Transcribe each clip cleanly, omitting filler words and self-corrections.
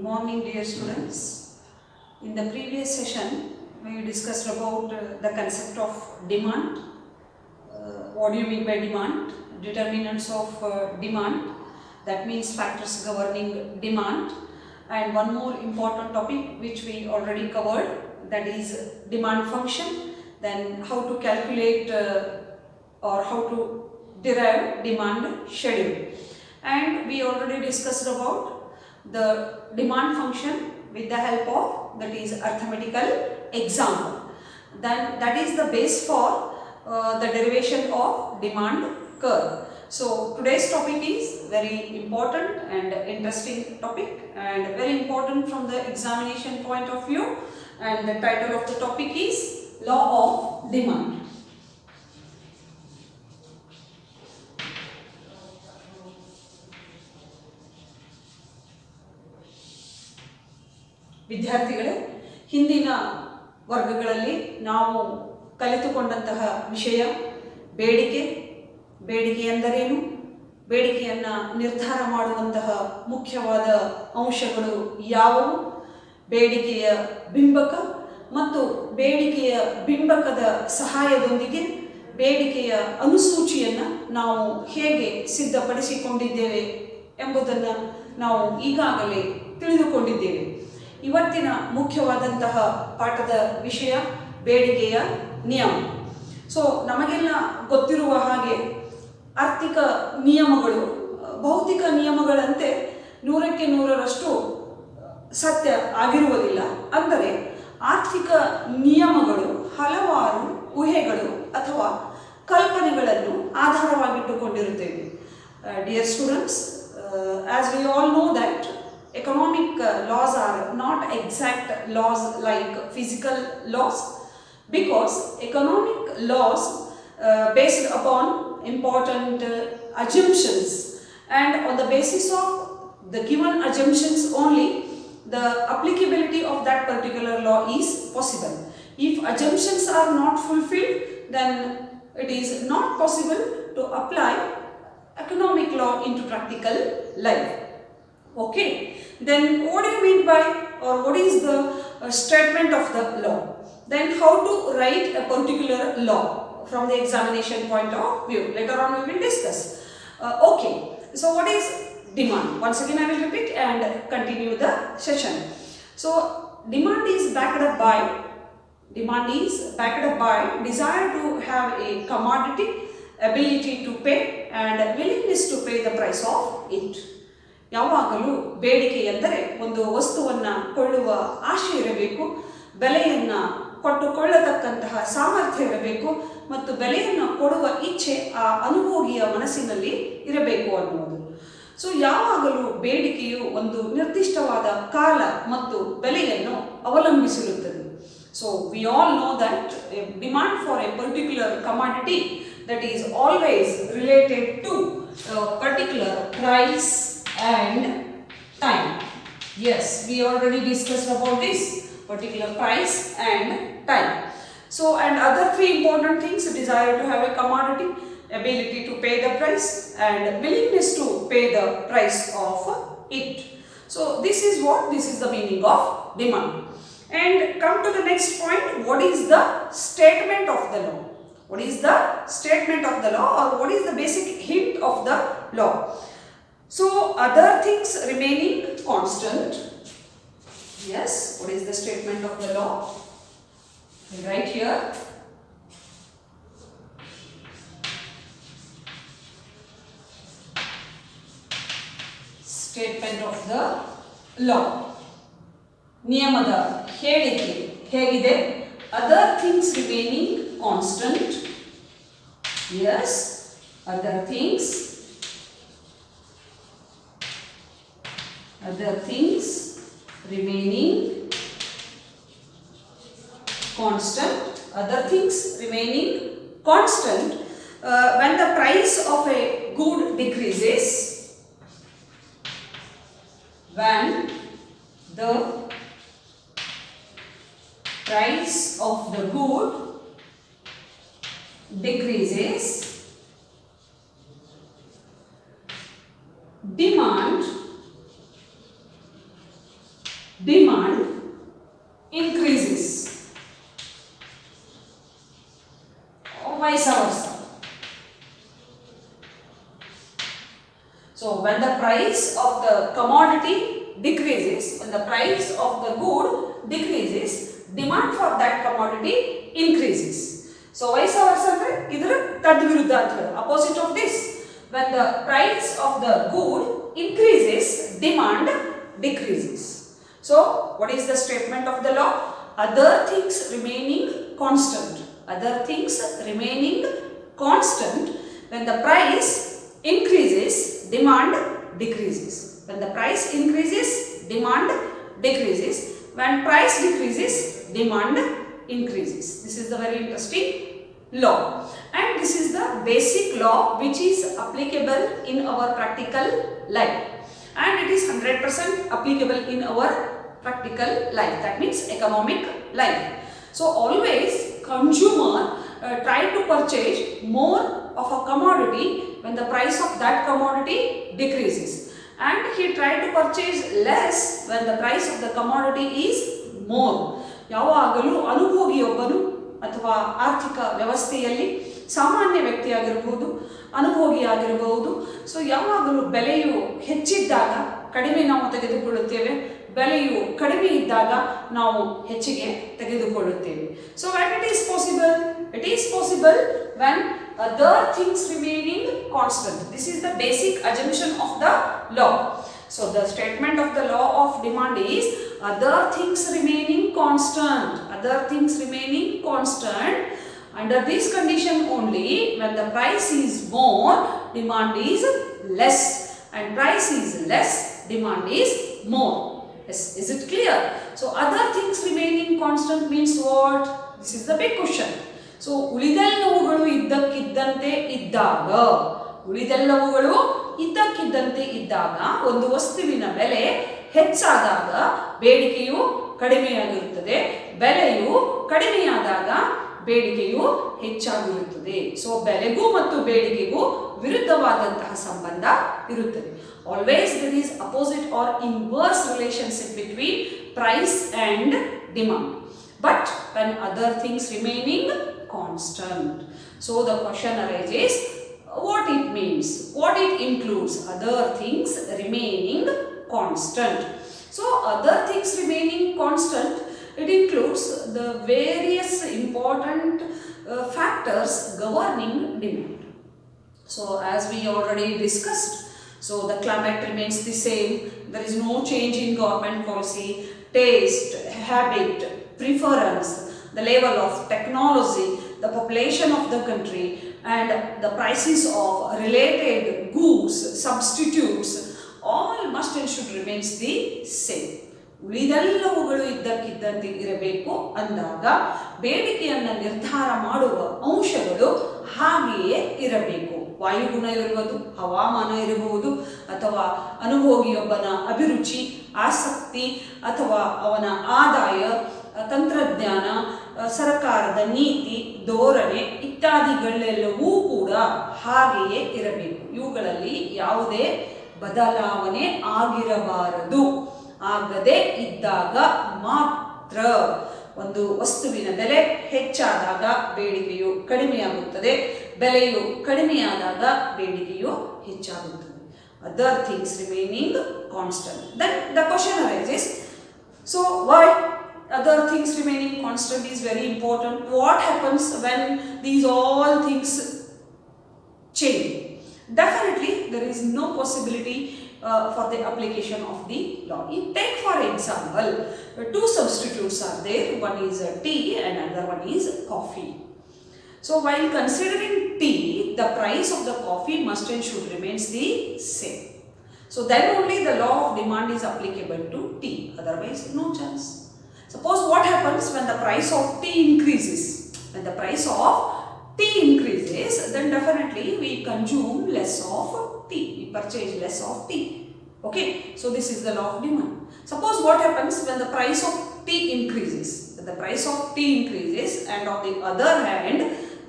morning, dear students. In the previous session, we discussed about the concept of demand. What do you mean by demand? Determinants of demand, that means factors governing demand. And one more important topic which we already covered, that is demand function. Then how to calculate or how to derive demand schedule. And we already discussed about the demand function with the help of that is arithmetical example. Then that is the base for the derivation of demand curve. So today's topic is very important and interesting topic and very important from the examination point of view, and the title of the topic is Law of Demand. ವಿದ್ಯಾರ್ಥಿಗಳೇ, ಹಿಂದಿನ ವರ್ಗಗಳಲ್ಲಿ ನಾವು ಕಲಿತುಕೊಂಡಂತಹ ವಿಷಯ ಬೇಡಿಕೆ. ಬೇಡಿಕೆ ಎಂದರೇನು? ಬೇಡಿಕೆಯನ್ನು ನಿರ್ಧಾರ ಮಾಡುವಂತಹ ಮುಖ್ಯವಾದ ಅಂಶಗಳು ಯಾವುವು? ಬೇಡಿಕೆಯ ಬಿಂಬಕ ಮತ್ತು ಬೇಡಿಕೆಯ ಬಿಂಬಕದ ಸಹಾಯದೊಂದಿಗೆ ಬೇಡಿಕೆಯ ಅನುಸೂಚಿಯನ್ನು ನಾವು ಹೇಗೆ ಸಿದ್ಧಪಡಿಸಿಕೊಂಡಿದ್ದೇವೆ ಎಂಬುದನ್ನು ನಾವು ಈಗಾಗಲೇ ತಿಳಿದುಕೊಂಡಿದ್ದೇವೆ. ಇವತ್ತಿನ ಮುಖ್ಯವಾದಂತಹ ಪಾಠದ ವಿಷಯ ಬೇಡಿಕೆಯ ನಿಯಮ. ಸೊ ನಮಗೆಲ್ಲ ಗೊತ್ತಿರುವ ಹಾಗೆ ಆರ್ಥಿಕ ನಿಯಮಗಳು ಭೌತಿಕ ನಿಯಮಗಳಂತೆ 100ಕ್ಕೆ 100ರಷ್ಟು ಸತ್ಯ ಆಗಿರುವುದಿಲ್ಲ. ಅಂದರೆ ಆರ್ಥಿಕ ನಿಯಮಗಳು ಹಲವಾರು ಊಹೆಗಳು ಅಥವಾ ಕಲ್ಪನೆಗಳನ್ನು ಆಧಾರವಾಗಿಟ್ಟುಕೊಂಡಿರುತ್ತವೆ. Dear students, as we all know that economic laws are not exact laws like physical laws, because economic laws based upon important assumptions, and on the basis of the given assumptions only the applicability of that particular law is possible. If assumptions are not fulfilled, then it is not possible to apply economic law into practical life. Okay, then what do you mean by, or what is the statement of the law? Then how to write a particular law from the examination point of view? Later on we will discuss. Okay, so what is demand? Once again I will repeat and continue the session. So demand is backed up by desire to have a commodity, ability to pay, and willingness to pay the price of it. ಯಾವಾಗಲೂ ಬೇಡಿಕೆ ಎಂದರೆ ಒಂದು ವಸ್ತುವನ್ನು ಕೊಳ್ಳುವ ಆಶೆ ಇರಬೇಕು, ಬೆಲೆಯನ್ನು ಕೊಟ್ಟುಕೊಳ್ಳತಕ್ಕಂತಹ ಸಾಮರ್ಥ್ಯ ಇರಬೇಕು ಮತ್ತು ಬೆಲೆಯನ್ನು ಕೊಡುವ ಇಚ್ಛೆ ಆ ಅನುಭೋಗಿಯ ಮನಸ್ಸಿನಲ್ಲಿ ಇರಬೇಕು ಅನ್ನುವುದು. ಸೊ ಯಾವಾಗಲೂ ಬೇಡಿಕೆಯು ಒಂದು ನಿರ್ದಿಷ್ಟವಾದ ಕಾಲ ಮತ್ತು ಬೆಲೆಯನ್ನು ಅವಲಂಬಿಸಿರುತ್ತದೆ. So we all know that demand for a particular commodity that is always related to particular price and time. Yes, we already discussed about this particular price and time. So, and other three important things: desire to have a commodity, ability to pay the price, and willingness to pay the price of it. So this is the meaning of demand. And come to the next point: what is the statement of the law? What is the statement of the law, or what is the basic hint of the law? So other things remaining constant. Yes, what is the statement of the law? Right here. Statement of the law. ನಿಯಮದ ಹೇಳಿಕೆ ಹೇಗಿದೆ? Other things remaining constant. Yes, other things remaining constant. Other things remaining constant when the price of a good decreases. When the price of the good decreases, demand So when the price of the commodity decreases, when the price of the good decreases, demand for that commodity increases. So vice versa ಅಂದ್ರೆ ಇದರ ತದ್ವಿರುದ್ಧ ಅಂತ ಹೇಳಿ opposite of this. When the price of the good increases, demand decreases. So what is the statement of the law? Other things remaining constant. Other things remaining constant. When the price increases, demand decreases. When the price increases, demand decreases. When price decreases, demand increases. This is the very interesting law, and this is the basic law which is applicable in our practical life, and it is 100% applicable in our practical life, that means economic life. So always consumer try to purchase more of a commodity when the price of that commodity decreases, and he try to purchase less when the price of the commodity is more. ಯಾವಾಗಲೂ ಅನುಭೋಗಿಯೊಬ್ಬನು ಅಥವಾ ಆರ್ಥಿಕ ವ್ಯವಸ್ಥೆಯಲ್ಲಿ ಸಾಮಾನ್ಯ ವ್ಯಕ್ತಿಯಾಗಿರಬಹುದು, ಅನುಭೋಗಿಯಾಗಿರಬಹುದು. So ಯಾವಾಗಲೂ ಬೆಲೆಯು ಹೆಚ್ಚಿದ್ದಾಗ ಕಡಿಮೆ ನಾವು ತೆಗೆದುಕೊಳ್ಳುತ್ತೇವೆ, ಬೆಲೆಯು ಕಡಿಮೆ ಇದ್ದಾಗ ನಾವು ಹೆಚ್ಚಿಗೆ ತೆಗೆದುಕೊಳ್ಳುತ್ತೇವೆ. So when it is possible, it is possible when other things remaining constant. This is the basic assumption of the law. So the statement of the law of demand is other things remaining constant. Other things remaining constant. Under this condition only, when the price is more, demand is less, and price is less, demand is more. Yes, is it clear? So other things remaining constant means what? This is the big question. So ಉಳಿದೆಲ್ಲವುಗಳು ಇದ್ದಕ್ಕಿದ್ದಂತೆ ಇದ್ದಾಗ, ಉಳಿದೆಲ್ಲವುಗಳು ಇದ್ದಕ್ಕಿದ್ದಂತೆ ಇದ್ದಾಗ ಒಂದು ವಸ್ತುವಿನ ಬೆಲೆ ಹೆಚ್ಚಾದಾಗ ಬೇಡಿಕೆಯು ಕಡಿಮೆಯಾಗಿರುತ್ತದೆ, ಬೆಲೆಯು ಕಡಿಮೆಯಾದಾಗ ಬೇಡಿಕೆಯು ಹೆಚ್ಚಾಗಿರುತ್ತದೆ. ಸೊ ಬೆಲೆಗೂ ಮತ್ತು ಬೇಡಿಕೆಗೂ ವಿರುದ್ಧವಾದಂತಹ ಸಂಬಂಧ ಇರುತ್ತದೆ. Always there is opposite or inverse relationship between price and demand, but when other things remaining constant. So the question arises, what it means, what it includes, other things remaining constant. So other things remaining constant, it includes the various important factors governing demand. So as we already discussed, so the climate remains the same, there is no change in government policy, taste, habit, preference, the level of technology, the population of the country, and the prices of related goods, substitutes, all must and should remains the same. ಉಳಿದೆಲ್ಲವುಗಳು ಇದ್ದಕ್ಕಿದ್ದಂತೆ ಇರಬೇಕು ಅಂದಾಗ ಬೇಡಿಕೆಯನ್ನು ನಿರ್ಧಾರ ಮಾಡುವ ಅಂಶಗಳು ಹಾಗೆಯೇ ಇರಬೇಕು. ವಾಯುಗುಣ ಇರುವುದು, ಹವಾಮಾನ ಇರಬಹುದು, ಅಥವಾ ಅನುಭೋಗಿಯೊಬ್ಬನ ಅಭಿರುಚಿ, ಆಸಕ್ತಿ, ಅಥವಾ ಅವನ ಆದಾಯ, ತಂತ್ರಜ್ಞಾನ, ಸರ್ಕಾರದ ನೀತಿ, ಧೋರಣೆ ಇತ್ಯಾದಿಗಳೆಲ್ಲವೂ ಕೂಡ ಹಾಗೆಯೇ ಇರಬೇಕು. ಇವುಗಳಲ್ಲಿ ಯಾವುದೇ ಬದಲಾವಣೆ ಆಗಿರಬಾರದು. ಆಗದೆ ಇದ್ದಾಗ ಮಾತ್ರ ಒಂದು ವಸ್ತುವಿನ ಬೆಲೆ ಹೆಚ್ಚಾದಾಗ ಬೇಡಿಕೆಯು ಕಡಿಮೆಯಾಗುತ್ತದೆ, ಬೆಲೆಯು ಕಡಿಮೆಯಾದಾಗ ಬೇಡಿಕೆಯು ಹೆಚ್ಚಾಗುತ್ತದೆ. Other things remaining constant. Then the question arises, so why other things remaining constant is very important? What happens when these all things change? Definitely there is no possibility for the application of the law. Take for example, two substitutes are there, one is tea and another one is coffee. So while considering tea, the price of the coffee must and should remains the same. So then only the law of demand is applicable to tea, otherwise no chance. Suppose what happens when the price of tea increases? When the price of tea increases, then definitely we consume less of tea, we purchase less of tea. Okay, so this is the law of demand. Suppose what happens when the price of tea increases? When the price of tea increases and on the other hand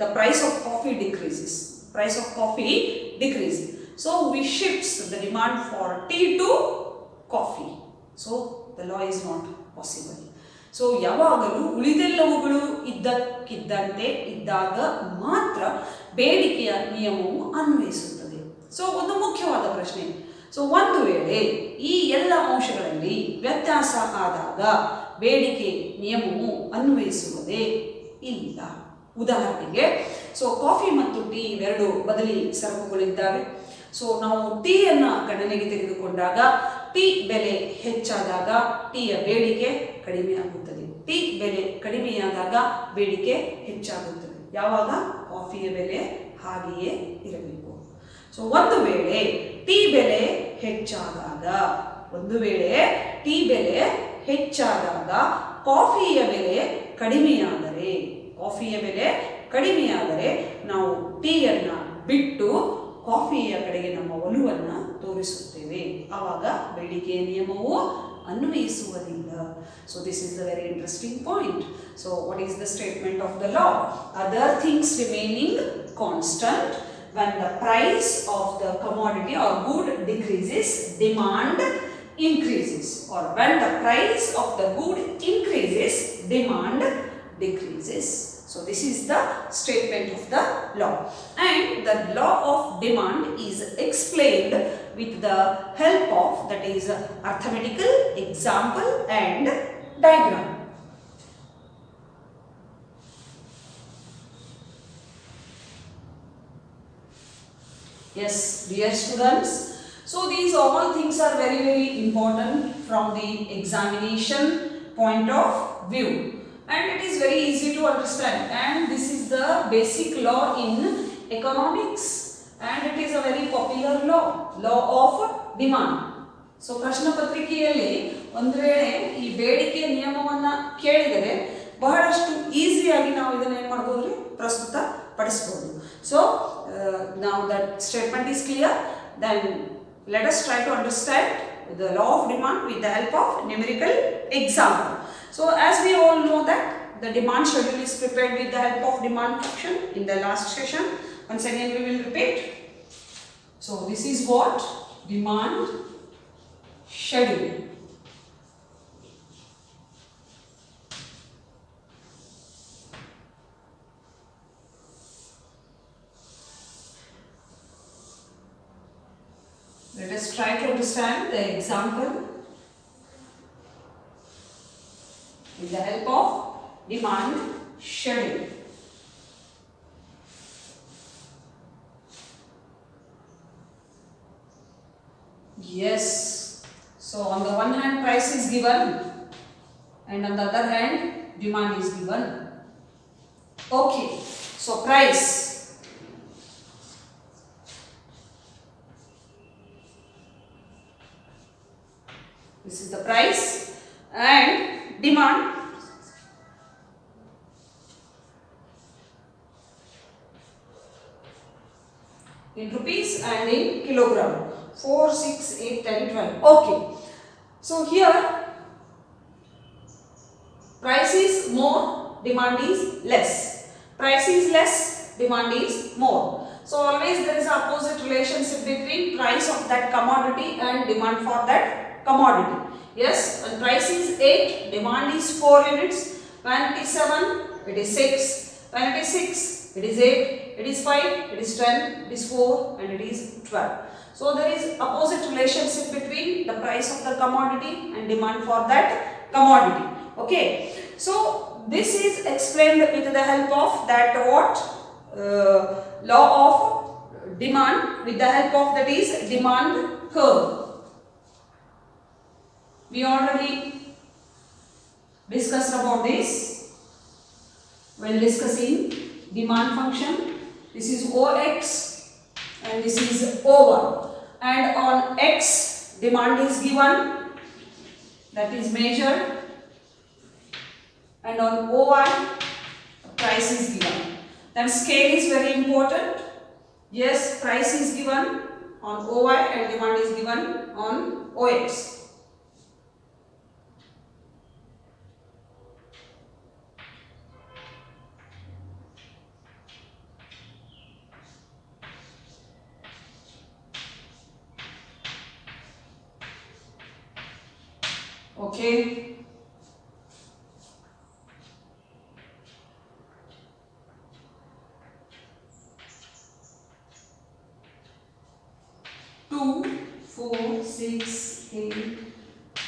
the price of coffee decreases. Price of coffee decreases. So we shifts the demand for tea to coffee. So the law is not possible. So ಯಾವಾಗಲೂ ಉಳಿದೆಲ್ಲವುಗಳು ಇದ್ದಕ್ಕಿದ್ದಂತೆ ಇದ್ದಾಗ ಮಾತ್ರ ಬೇಡಿಕೆಯ ನಿಯಮವು ಅನ್ವಯಿಸುತ್ತದೆ. So ಒಂದು ಮುಖ್ಯವಾದ ಪ್ರಶ್ನೆ, ಸೊ ಒಂದು ವೇಳೆ ಈ ಎಲ್ಲ ಅಂಶಗಳಲ್ಲಿ ವ್ಯತ್ಯಾಸ ಆದಾಗ ಬೇಡಿಕೆ ನಿಯಮವು ಅನ್ವಯಿಸುವುದೇ ಇಲ್ಲ. ಉದಾಹರಣೆಗೆ, ಸೊ ಕಾಫಿ ಮತ್ತು ಟೀ ಇವೆರಡು ಬದಲಿ ಸರಕುಗಳಿದ್ದಾವೆ. ಸೊ ನಾವು ಟೀಯನ್ನು ಗಣನೆಗೆ ತೆಗೆದುಕೊಂಡಾಗ ಟೀ ಬೆಲೆ ಹೆಚ್ಚಾದಾಗ ಟೀಯ ಬೇಡಿಕೆ ಕಡಿಮೆಯಾಗುತ್ತದೆ. ಟೀ ಬೆಲೆ ಕಡಿಮೆಯಾದಾಗ ಬೇಡಿಕೆ ಹೆಚ್ಚಾಗುತ್ತದೆ. ಯಾವಾಗ? ಕಾಫಿಯ ಬೆಲೆ ಹಾಗೆಯೇ ಇರಬೇಕು. ಸೊ ಒಂದು ವೇಳೆ ಟೀ ಬೆಲೆ ಹೆಚ್ಚಾದಾಗ ಕಾಫಿಯ ಬೆಲೆ ಕಡಿಮೆಯಾದರೆ ನಾವು ಟೀಯನ್ನು ಬಿಟ್ಟು ಕಾಫಿಯ ಕಡೆಗೆ ನಮ್ಮ ಒಲವನ್ನು ತೋರಿಸುತ್ತೇವೆ. ಆವಾಗ ಬೇಡಿಕೆಯ ನಿಯಮವು ಅನ್ವಯಿಸುವುದಿಲ್ಲ. So this is the very interesting point. So what is the statement of the law? Other things remaining constant, when the price of the commodity or good decreases, demand increases, or when the price of the good increases, demand decreases. So this is the statement of the law, and the law of demand is explained with the help of, that is, arithmetical example and diagram. Yes, dear students, so these all things are very important from the examination point of view, and it is very easy to understand, and this is the basic law in economics, and it is a very popular law of demand. So ಪ್ರಶ್ನೆ ಪತ್ರಿಕೆಯಲ್ಲಿ ಒಂದು ವೇಳೆ ಈ ಬೇಡಿಕೆ ನಿಯಮವನ್ನು ಕೇಳಿದರೆ ಬಹಳಷ್ಟು ಈಸಿಯಾಗಿ ನಾವು ಇದನ್ನು ಏನು ಮಾಡ್ಬೋದು, ಪ್ರಸ್ತುತ ಪಡಿಸ್ಬೋದು. So now that statement is clear, then let us try to understand the law of demand with the help of numerical example. So as we all know that the demand schedule is prepared with the help of demand function in the last session. Once again we will repeat. So this is what demand schedule. Let us try to understand the example with the help of demand schedule. Yes, so on the one hand price is given, and on the other hand demand is given. Okay, so price. This is the price, and demand in rupees and in kilogram. 4, 6, 8, 10, 12. Okay, so here price is more, demand is less. Price is less, demand is more. So always there is opposite relationship between price of that commodity and demand for that commodity. Yes, when price is 8, demand is 4 units. When it is 7, it is 6. When it is 6, it is 8. It is 5, it is 10, it is 4, and it is 12. So there is opposite relationship between the price of the commodity and demand for that commodity. Okay, so this is explained with the help of that law of demand, with the help of, that is, demand curve. We already discussed about this when discussing demand function. This is OX and this is O1, and on X demand is given, that is measured, and on OY price is given. Then scale is very important. Yes, price is given on OY and demand is given on OX. Okay, to 4, 6, 8,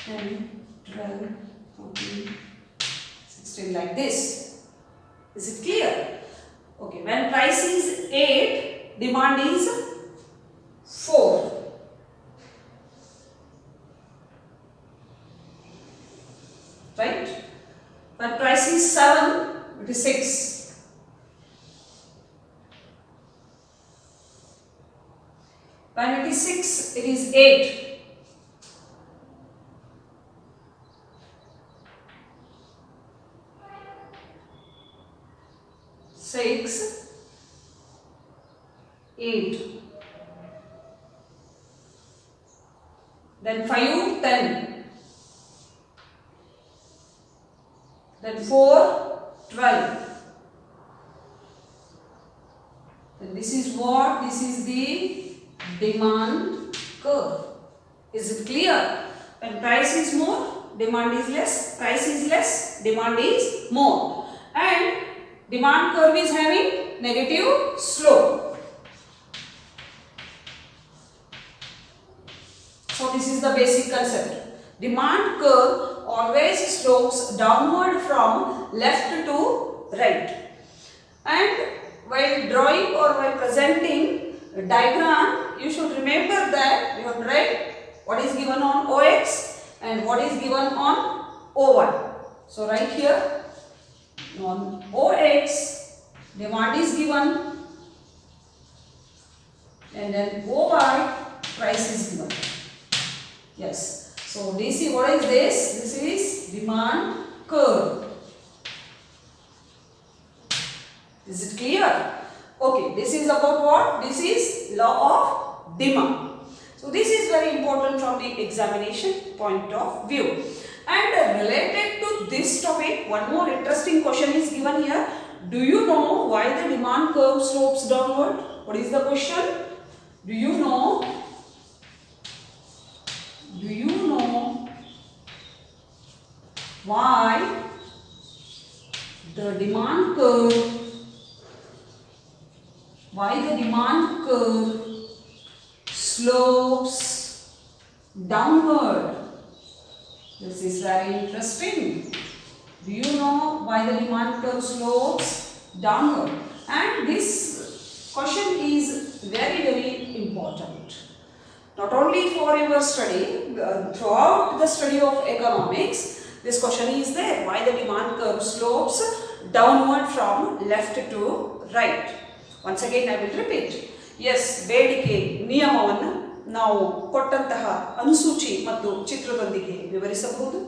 10, 12, 14, 16 like this. Is it clear? Okay, when price is 8, demand is 4. Right? When price is 7, it is 6. When it is 6, it is 8. Six, 8. Then 5, 10. Then 4, 12. Then this is what? This is the demand curve. Is it clear? When price is more, demand is less. Price is less, demand is more. And demand curve is having negative slope. So this is the basic concept. Demand curve always slopes downward from left to right. And while drawing or while presenting a diagram, you should remember that you have to write what is given on OX and what is given on OY. So right here on OX, demand is given, and then OY, price is given. Yes. So DC, what is this? This is demand curve. Is it clear? Okay, this is about what? This is law of demand. So this is very important from the examination point of view. And related to this topic, one more interesting question is given here. Do you know why the demand curve slopes downward? What is the question? Do you know why the demand curve slopes downward? This is very interesting. Do you know why the demand curve slopes downward? And this question is very, very important. Not only for your study, throughout the study of economics, this question is there. Why the demand curve slopes downward from left to right? Once again, I will repeat. Yes, ಬೇಡಿಕೆ ನಿಯಮವನ್ನು ನಾವು ಕೊಟ್ಟಂತಹ ಅನುಸೂಚಿ ಮತ್ತು ಚಿತ್ರದೊಂದಿಗೆ ವಿವರಿಸಬಹುದು.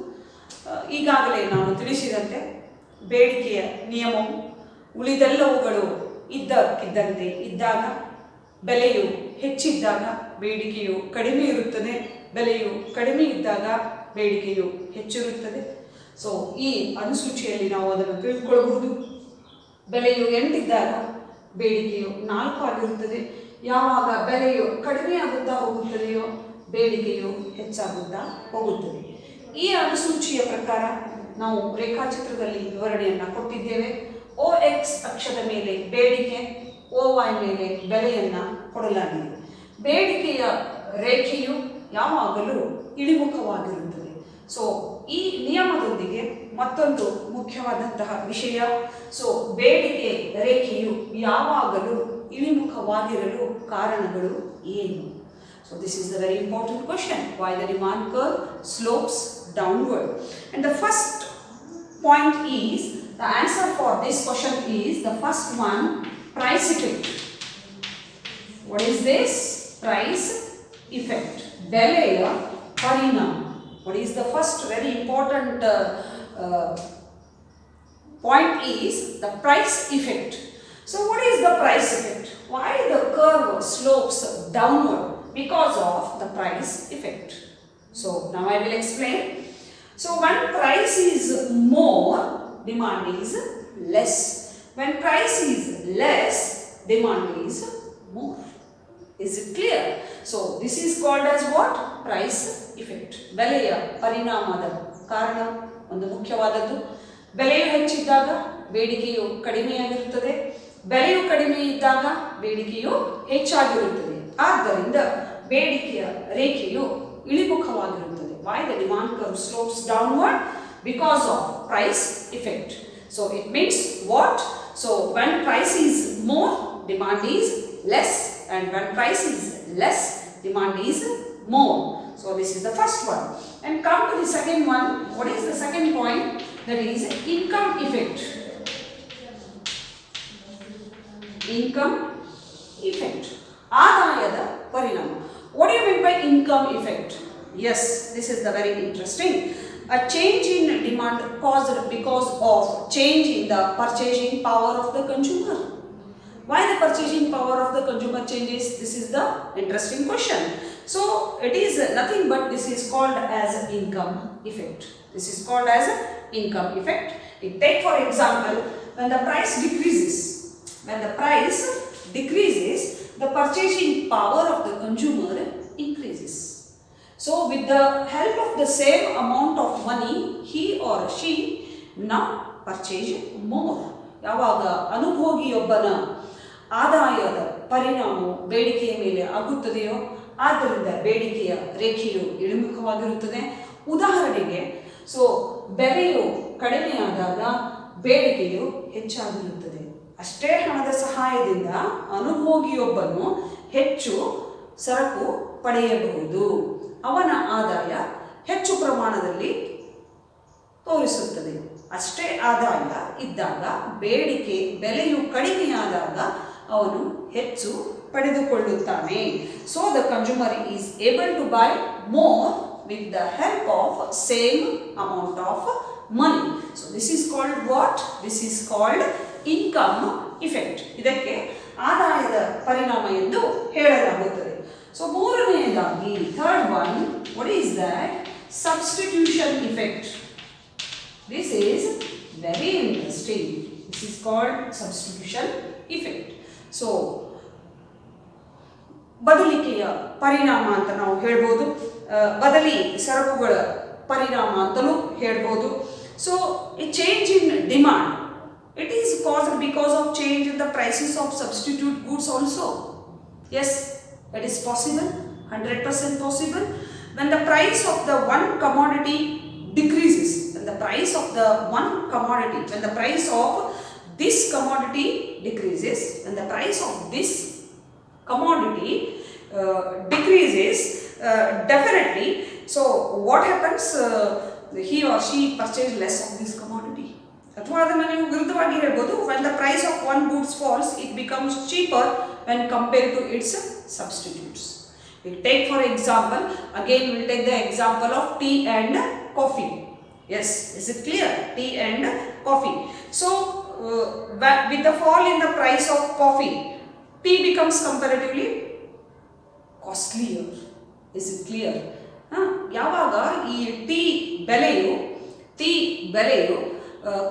ಈಗಾಗಲೇ ನಾನು ತಿಳಿಸಿದಂತೆ ಬೇಡಿಕೆಯ ನಿಯಮವು ಉಳಿದೆಲ್ಲವುಗಳು ಇದ್ದಕ್ಕಿದ್ದಂತೆ ಇದ್ದಾಗ, ಬೆಲೆಯು ಹೆಚ್ಚಿದ್ದಾಗ ಬೇಡಿಕೆಯು ಕಡಿಮೆ ಇರುತ್ತದೆ, ಬೆಲೆಯು ಕಡಿಮೆ ಇದ್ದಾಗ ಬೇಡಿಕೆಯು ಹೆಚ್ಚಿರುತ್ತದೆ. ಸೊ ಈ ಅನುಸೂಚಿಯಲ್ಲಿ ನಾವು ಅದನ್ನು ತಿಳ್ಕೊಳ್ಬಹುದು. ಬೆಲೆಯು 8 ಇದ್ದಾಗ ಬೇಡಿಕೆಯು 4 ಆಗಿರುತ್ತದೆ. ಯಾವಾಗ ಬೆಲೆಯು ಕಡಿಮೆ ಆಗುತ್ತಾ ಹೋಗುತ್ತದೆಯೋ ಬೇಡಿಕೆಯು ಹೆಚ್ಚಾಗುತ್ತಾ ಹೋಗುತ್ತದೆ. ಈ ಅನುಸೂಚಿಯ ಪ್ರಕಾರ ನಾವು ರೇಖಾಚಿತ್ರದಲ್ಲಿ ವಿವರಣೆಯನ್ನು ಕೊಟ್ಟಿದ್ದೇವೆ. OX ಅಕ್ಷದ ಮೇಲೆ ಬೇಡಿಕೆ, OY ಮೇಲೆ ಬೆಲೆಯನ್ನು ಕೊಡಲಾಗಿದೆ. ಬೇಡಿಕೆಯ ರೇಖೆಯು ಯಾವಾಗಲೂ ಇಳಿಮುಖವಾಗಿರುತ್ತದೆ. ಸೊ ಈ ನಿಯಮದೊಂದಿಗೆ ಮತ್ತೊಂದು ಮುಖ್ಯವಾದಂತಹ ವಿಷಯ, ಸೊ ಬೇಡಿಕೆ ರೇಖೆಯು ಯಾವಾಗಲೂ ಇಳಿಮುಖವಾಗಿರಲು ಕಾರಣಗಳು ಏನು? So this is the very important question, why the demand curve slopes downward. And the first point is, the answer for this question is the first one, price effect. What is this? Price effect. ಬೆಲೆಯ ಪರಿಣಾಮ. What is the first very important point is the price effect. So what is the price effect? Why the curve slopes downward? Because of the price effect. So now I will explain. So when price is more, demand is less. When price is less, demand is more. Is it clear? So this is called as what? Price effect. ಬೆಲೆಯ ಪರಿಣಾಮದ ಕಾರಣ ಒಂದು ಮುಖ್ಯವಾದದ್ದು. ಬೆಲೆಯು ಹೆಚ್ಚಿದ್ದಾಗ ಬೇಡಿಕೆಯು ಕಡಿಮೆಯಾಗಿರುತ್ತದೆ, ಬೆಲೆಯು ಕಡಿಮೆ ಇದ್ದಾಗ ಬೇಡಿಕೆಯು ಹೆಚ್ಚಾಗಿರುತ್ತದೆ. ಆದ್ದರಿಂದ ಬೇಡಿಕೆಯ ರೇಖೆಯು ಇಳಿಮುಖವಾಗಿರುತ್ತದೆ. Why the demand curve slopes downward? Because of price effect. So it means what? So when price is more, demand is less, and when price is less, demand is more. So this is the first one. And come to the second one. What is the second point? That is income effect. Income effect. ಆದಾಯದ ಪರಿಣಾಮ. What do you mean by income effect? Yes, this is the very interesting. A change in demand caused because of change in the purchasing power of the consumer. Why the purchasing power of the consumer changes? This is the interesting question. So it is nothing but this is called as income effect. This is called as income effect. Take for example, when the price decreases, the purchasing power of the consumer increases. So with the help of the same amount of money, he or she now purchase more. ಯಾವಾಗ ಅನುಭೋಗಿಯೊಬ್ಬನ ಆದಾಯದ ಪರಿಣಾಮವು ಬೇಡಿಕೆಯ ಮೇಲೆ ಆಗುತ್ತದೆಯೋ ಆದ್ದರಿಂದ ಬೇಡಿಕೆಯ ರೇಖೆಯು ಇಳಿಮುಖವಾಗಿರುತ್ತದೆ. ಉದಾಹರಣೆಗೆ, so ಬೆಲೆಯು ಕಡಿಮೆಯಾದಾಗ ಬೇಡಿಕೆಯು ಹೆಚ್ಚಾಗಿರುತ್ತದೆ. ಅಷ್ಟೇ ಹಣದ ಸಹಾಯದಿಂದ ಅನುಭೋಗಿಯೊಬ್ಬನು ಹೆಚ್ಚು ಸರಕು ಪಡೆಯಬಹುದು. ಅವನ ಆದಾಯ ಹೆಚ್ಚು ಪ್ರಮಾಣದಲ್ಲಿ ತೋರಿಸುತ್ತದೆ. ಅಷ್ಟೇ ಆದಾಯ ಇದ್ದಾಗ ಬೆಲೆಯು ಕಡಿಮೆಯಾದಾಗ ಅವನು ಹೆಚ್ಚು ಪಡೆದುಕೊಳ್ಳುತ್ತಾನೆ. So the consumer is able to buy more with the help of same amount of money. So this is called what? This is called income effect. ಇದಕ್ಕೆ ಆದಾಯದ ಪರಿಣಾಮ ಎಂದು ಹೇಳಲಾಗುತ್ತದೆ. So ಮೂರನೆಯದಾಗಿ third one, what is that? Substitution effect. This is very interesting. This is called substitution effect. So ಬದಲಿಕೆಯ ಪರಿಣಾಮ ಅಂತ ನಾವು ಹೇಳ್ಬೋದು. ಬದಲಿ ಸರಕುಗಳ ಪರಿಣಾಮ ಅಂತಲೂ ಹೇಳ್ಬೋದು. So A change in demand, it is caused because of change in the prices of substitute goods also. Yes, that is possible, 100% possible. When the price of the one commodity decreases, when the price of the one commodity, when the price of this commodity decreases, when the price of this commodity decreases, definitely, so what happens? He or she purchase less of this commodity. ಅಥವಾ ಅದನ್ನು ನೀವು ವಿರುದ್ಧವಾಗಿ ಹೇಳ್ಬೋದು, when the price of one goods falls, it becomes cheaper when compared to its substitutes. We'll take for example, again we'll take the example of tea and coffee. Yes, is it clear? Tea and coffee. So with the fall in the price of coffee, tea becomes comparatively costlier. Is it clear? ಯಾವಾಗ ಈ tea ಬೆಲೆಯು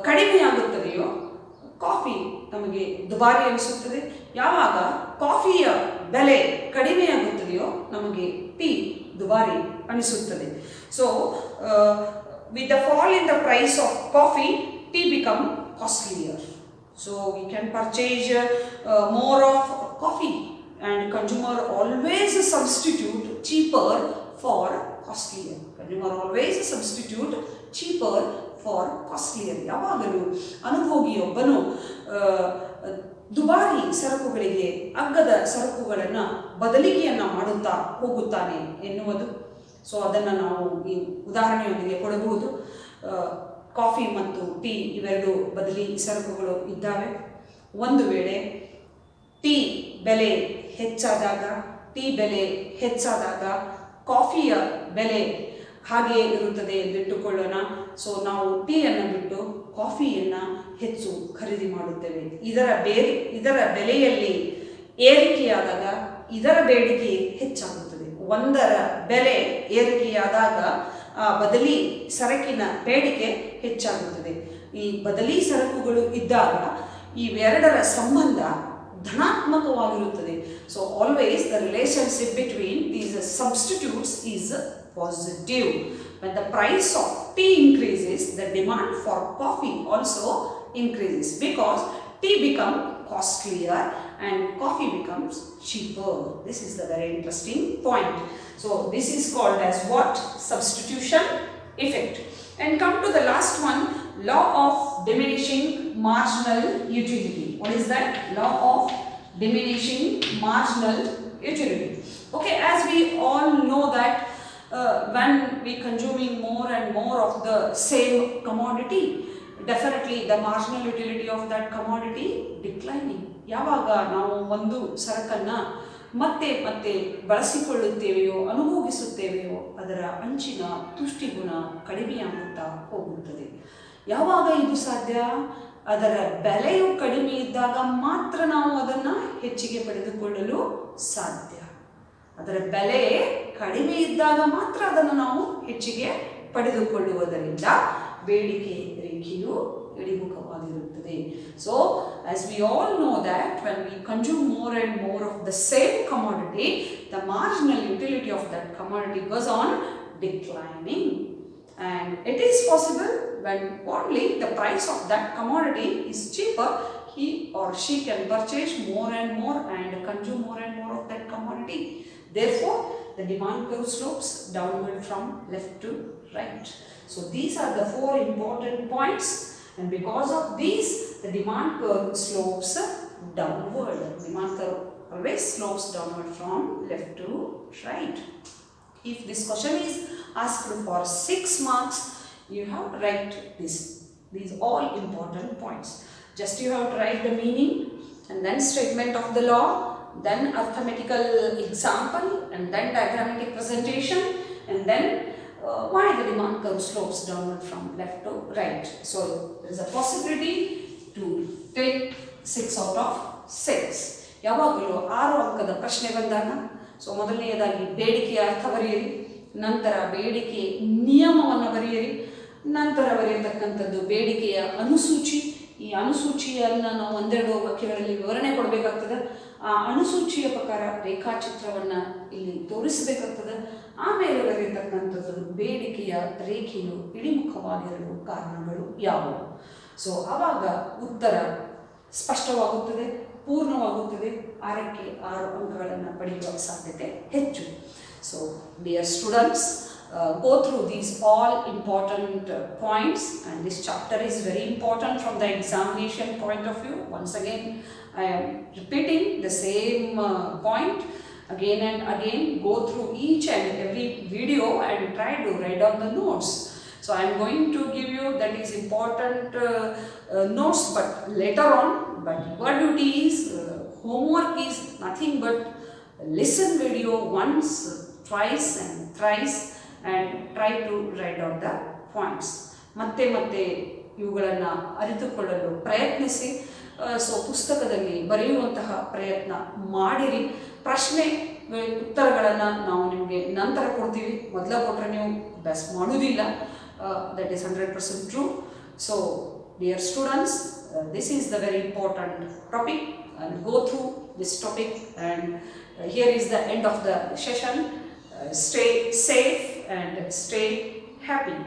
ಕಡಿಮೆಯಾಗುತ್ತದೆಯೋ coffee ನಮಗೆ ದುಬಾರಿ ಅನಿಸುತ್ತದೆ. ಯಾವಾಗ ಕಾಫಿಯ ಬೆಲೆ ಕಡಿಮೆಯಾಗುತ್ತದೆಯೋ ನಮಗೆ ಟೀ ದುಬಾರಿ ಅನಿಸುತ್ತದೆ. So with the fall in the price of coffee, tea become costlier. So we can purchase more of coffee, and consumer always substitute cheaper for costlier. Consumer always substitute cheaper for costlier. ಯಾವಾಗಲೂ ಅನುಭೋಗಿಯೊಬ್ಬನು ದುಬಾರಿ ಸರಕುಗಳಿಗೆ ಅಗ್ಗದ ಸರಕುಗಳನ್ನು ಬದಲಿಕೆಯನ್ನು ಮಾಡುತ್ತಾ ಹೋಗುತ್ತಾನೆ ಎನ್ನುವುದು. So ಅದನ್ನು ನಾವು ಈ ಉದಾಹರಣೆಯೊಂದಿಗೆ ಕೊಡಬಹುದು. ಕಾಫಿ ಮತ್ತು ಟೀ ಇವೆರಡು ಬದಲಿ ಸರಕುಗಳು ಇದ್ದಾವೆ. ಒಂದು ವೇಳೆ ಟೀ ಬೆಲೆ ಹೆಚ್ಚಾದಾಗ ಕಾಫಿಯ ಬೆಲೆ ಹಾಗೆಯೇ ಇರುತ್ತದೆ ಎಂದಿಟ್ಟುಕೊಳ್ಳೋಣ. ಸೊ ನಾವು ಟೀಯನ್ನು ಬಿಟ್ಟು ಕಾಫಿಯನ್ನು ಹೆಚ್ಚು ಖರೀದಿ ಮಾಡುತ್ತೇವೆ. ಇದರ ಬೆಲೆಯಲ್ಲಿ ಏರಿಕೆಯಾದಾಗ ಇದರ ಬೇಡಿಕೆ ಹೆಚ್ಚಾಗುತ್ತದೆ. ಒಂದರ ಬೆಲೆ ಏರಿಕೆಯಾದಾಗ ಬದಲಿ ಸರಕಿನ ಬೇಡಿಕೆ ಹೆಚ್ಚಾಗುತ್ತದೆ. ಈ ಬದಲಿ ಸರಕುಗಳು ಇದ್ದಾಗ ಇವೆರಡರ ಸಂಬಂಧ ಧನಾತ್ಮಕವಾಗಿರುತ್ತದೆ. So always the relationship between these substitutes is positive. When the price of tea increases, the demand for coffee also increases because tea become costlier and coffee becomes cheaper. This is the very interesting point. So this is called as what? Substitution effect. And come to the last one, law of diminishing marginal utility. What is that? Law of diminishing marginal utility. Okay, as we all know that when we consuming more and more of the same commodity, definitely the marginal utility of that commodity declining. ಯಾವಾಗ ನಾವು ಒಂದು ಸರಕನ್ನ ಮತ್ತೆ ಮತ್ತೆ ಬಳಸಿಕೊಳ್ಳುತ್ತೇವೆಯೋ ಅನುಭೋಗಿಸುತ್ತೇವೆಯೋ ಅದರ ಅಂಚಿನ ತುಷ್ಟಿಗುಣ ಕಡಿಮೆಯಾಗುತ್ತಾ ಹೋಗುತ್ತದೆ. ಯಾವಾಗ ಇದು ಸಾಧ್ಯ? ಅದರ ಬೆಲೆಯು ಕಡಿಮೆ ಇದ್ದಾಗ ಮಾತ್ರ ನಾವು ಅದನ್ನು ಹೆಚ್ಚಿಗೆ ಪಡೆದುಕೊಳ್ಳಲು ಸಾಧ್ಯ. ಅದರ ಬೆಲೆ ಕಡಿಮೆ ಇದ್ದಾಗ ಮಾತ್ರ ಅದನ್ನು ನಾವು ಹೆಚ್ಚಿಗೆ ಪಡೆದುಕೊಳ್ಳುವುದರಿಂದ ಬೇಡಿಕೆ ರೇಖೆಯು ಇಳಿಮುಖವಾಗಿರುತ್ತದೆ. So as we all know that when we consume more and more of the same commodity, the marginal utility of that commodity goes on declining, and it is possible when only the price of that commodity is cheaper, he or she can purchase more and more and consume more and more of that commodity. Therefore the demand curve slopes downward from left to right. So these are the four important points, and because of these the demand curve slopes downward. Demand curve always slopes downward from left to right. If this question is asked for 6 marks, you have to write these all important points. Just you have to write the meaning and then statement of the law, then arithmetical example, and then diagrammatic presentation, and then why the demand curve slopes downward from left to right. So there is a possibility to take 6 out of 6. ಯಾವಾಗಲೂ 6 ಅಂಕದ ಪ್ರಶ್ನೆ ಬಂದಾಗ so ಮೊದಲನೆಯದಾಗಿ ಬೇಡಿಕೆಯ ಅರ್ಥ ಬರೆಯಿರಿ, ನಂತರ ಬೇಡಿಕೆ ನಿಯಮವನ್ನು ಬರೆಯಿರಿ, ನಂತರ ಬರೆಯತಕ್ಕಂಥದ್ದು ಬೇಡಿಕೆಯ ಅನುಸೂಚಿ. ಈ ಅನುಸೂಚಿಯನ್ನು ನಾವು ಒಂದೆರಡು ವಾಕ್ಯಗಳಲ್ಲಿ ವಿವರಣೆ ಕೊಡಬೇಕಾಗ್ತದೆ. ಆ ಅನುಸೂಚಿಯ ಪ್ರಕಾರ ರೇಖಾಚಿತ್ರವನ್ನು ಇಲ್ಲಿ ತೋರಿಸಬೇಕಾಗ್ತದೆ. ಆಮೇಲೆ ಬರೆಯತಕ್ಕಂಥದ್ದು ಬೇಡಿಕೆಯ ರೇಖೆಯು ಇಳಿಮುಖವಾಗಿರಲು ಕಾರಣಗಳು ಯಾವುವು. ಸೊ ಆವಾಗ ಉತ್ತರ ಸ್ಪಷ್ಟವಾಗುತ್ತದೆ, ಪೂರ್ಣವಾಗುತ್ತದೆ, 6ಕ್ಕೆ 6 ಅಂಕಗಳನ್ನು ಪಡೆಯುವ ಸಾಧ್ಯತೆ ಹೆಚ್ಚು. So dear students, go through these all important points, and this chapter is very important from the examination point of view. Once again I am repeating the same point again and again. Go through each and every video and try to write down the notes. So I am going to give you that is important notes but later on, but your duty is homework is nothing but listen video once, twice and thrice and try to write down the points. ಮತ್ತೆ ಮತ್ತೆ ಇವುಗಳನ್ನು ಅರಿತುಕೊಳ್ಳಲು ಪ್ರಯತ್ನಿಸಿ. So ಪುಸ್ತಕದಲ್ಲಿ ಬರೆಯುವಂತಹ ಪ್ರಯತ್ನ ಮಾಡಿರಿ. ಪ್ರಶ್ನೆ ಉತ್ತರಗಳನ್ನು ನಾವು ನಿಮಗೆ ನಂತರ ಕೊಡ್ತೀವಿ, ಮೊದಲ ಕೊಟ್ಟರೆ ನೀವು ಅಭ್ಯಾಸ ಮಾಡೋದಿಲ್ಲ. That is 100% true. So dear students, this is the very important topic, and go through this topic, and here is the end of the session. Stay safe and stay happy.